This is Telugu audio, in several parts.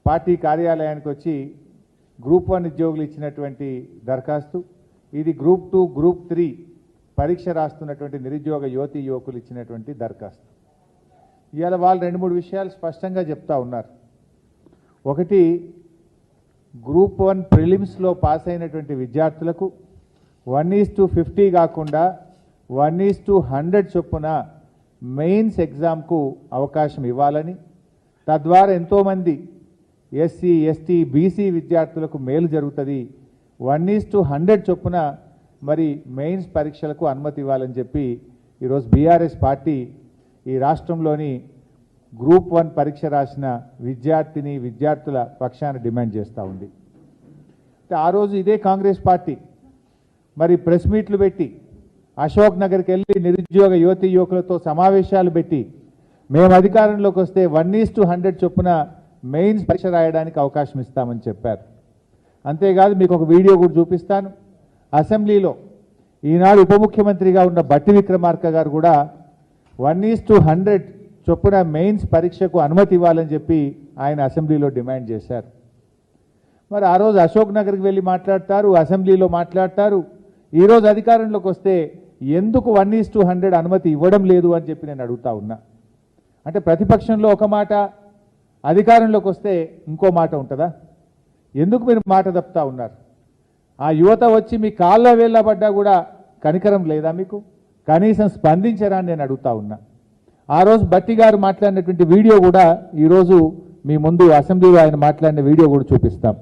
పార్టీ కార్యాలయానికి వచ్చి గ్రూప్ 1 ఉద్యోగులు ఇచ్చినటువంటి దరఖాస్తు, ఇది గ్రూప్ 2, గ్రూప్ 3 పరీక్ష రాస్తున్నటువంటి నిరుద్యోగ యువతీ యువకులు ఇచ్చినటువంటి దరఖాస్తు. ఇవాళ వాళ్ళు 2-3 విషయాలు స్పష్టంగా చెప్తా ఉన్నారు. ఒకటి, గ్రూప్ 1 ప్రిలిమ్స్లో పాస్ అయినటువంటి విద్యార్థులకు 1:50 కాకుండా 1:100 చొప్పున మెయిన్స్ ఎగ్జామ్కు అవకాశం ఇవ్వాలని, తద్వారా ఎంతోమంది ఎస్సీ, ఎస్టీ, బీసీ విద్యార్థులకు మేలు జరుగుతుంది. 1:100 చొప్పున మరి మెయిన్స్ పరీక్షలకు అనుమతి ఇవ్వాలని చెప్పి ఈరోజు బీఆర్ఎస్ పార్టీ ఈ రాష్ట్రంలోని గ్రూప్ 1 పరీక్ష రాసిన విద్యార్థుల పక్షాన డిమాండ్ చేస్తూ ఉంది. ఆ రోజు ఇదే కాంగ్రెస్ పార్టీ మరి ప్రెస్ మీట్లు పెట్టి అశోక్ నగర్కి వెళ్ళి నిరుద్యోగ యువతీ యువకులతో సమావేశాలు పెట్టి మేము అధికారంలోకి వస్తే 1:100 చొప్పున మెయిన్స్ పరీక్ష రాయడానికి అవకాశం ఇస్తామని చెప్పారు. అంతేకాదు మీకు ఒక వీడియో కూడా చూపిస్తాను. అసెంబ్లీలో ఈనాడు ఉప ముఖ్యమంత్రిగా ఉన్న బట్టి విక్రమార్క గారు కూడా 1:100 చొప్పున మెయిన్స్ పరీక్షకు అనుమతి ఇవ్వాలని చెప్పి ఆయన అసెంబ్లీలో డిమాండ్ చేశారు. మరి ఆ రోజు అశోక్ నగర్కి వెళ్ళి మాట్లాడతారు, అసెంబ్లీలో మాట్లాడతారు. ఈరోజు అధికారంలోకి వస్తే ఎందుకు 1:100 అనుమతి ఇవ్వడం లేదు అని చెప్పి నేను అడుగుతా ఉన్నా. అంటే ప్రతిపక్షంలో ఒక మాట, అధికారంలోకి వస్తే ఇంకో మాట ఉంటుందా? ఎందుకు మీరు మాట తప్పుతా ఉన్నారు? ఆ యువత వచ్చి మీ కాళ్ళ వేళ్ళబడ్డా కూడా కనికరం లేదా మీకు? కనీసం స్పందించరా అని నేను అడుగుతా ఉన్నా. ఆ రోజు బట్టి గారు మాట్లాడినటువంటి వీడియో కూడా ఈరోజు మీ ముందు అసెంబ్లీలో ఆయన మాట్లాడిన వీడియో కూడా చూపిస్తాం.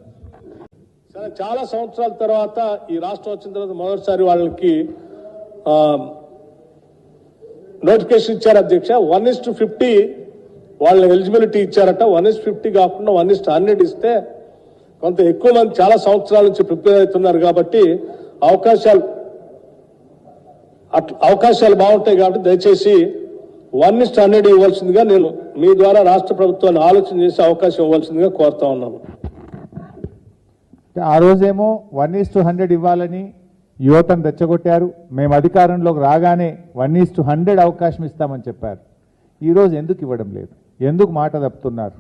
చాలా సంవత్సరాల తర్వాత ఈ రాష్ట్రం వచ్చిన తర్వాత మొదటిసారి వాళ్ళకి నోటిఫికేషన్ ఇచ్చారు అధ్యక్ష. 1:50 వాళ్ళ ఎలిజిబిలిటీ ఇచ్చారట. 1:50 కాకుండా 1:100 ఇస్తే కొంత ఎక్కువ మంది చాలా సంవత్సరాల నుంచి ప్రిపేర్ అవుతున్నారు కాబట్టి అవకాశాలు బాగుంటాయి. కాబట్టి దయచేసి 1:100 ఇవ్వాల్సిందిగా నేను మీ ద్వారా రాష్ట్ర ప్రభుత్వాన్ని ఆలోచన చేసి అవకాశం ఇవ్వాల్సిందిగా కోరుతా ఉన్నాను. ఆ రోజేమో 1:100 ఇవ్వాలని యువతను రెచ్చగొట్టారు. మేము అధికారంలోకి రాగానే 1:100 అవకాశం ఇస్తామని చెప్పారు. ఈరోజు ఎందుకు ఇవ్వడం లేదు? ఎందుకు మాట తప్పుతున్నారు?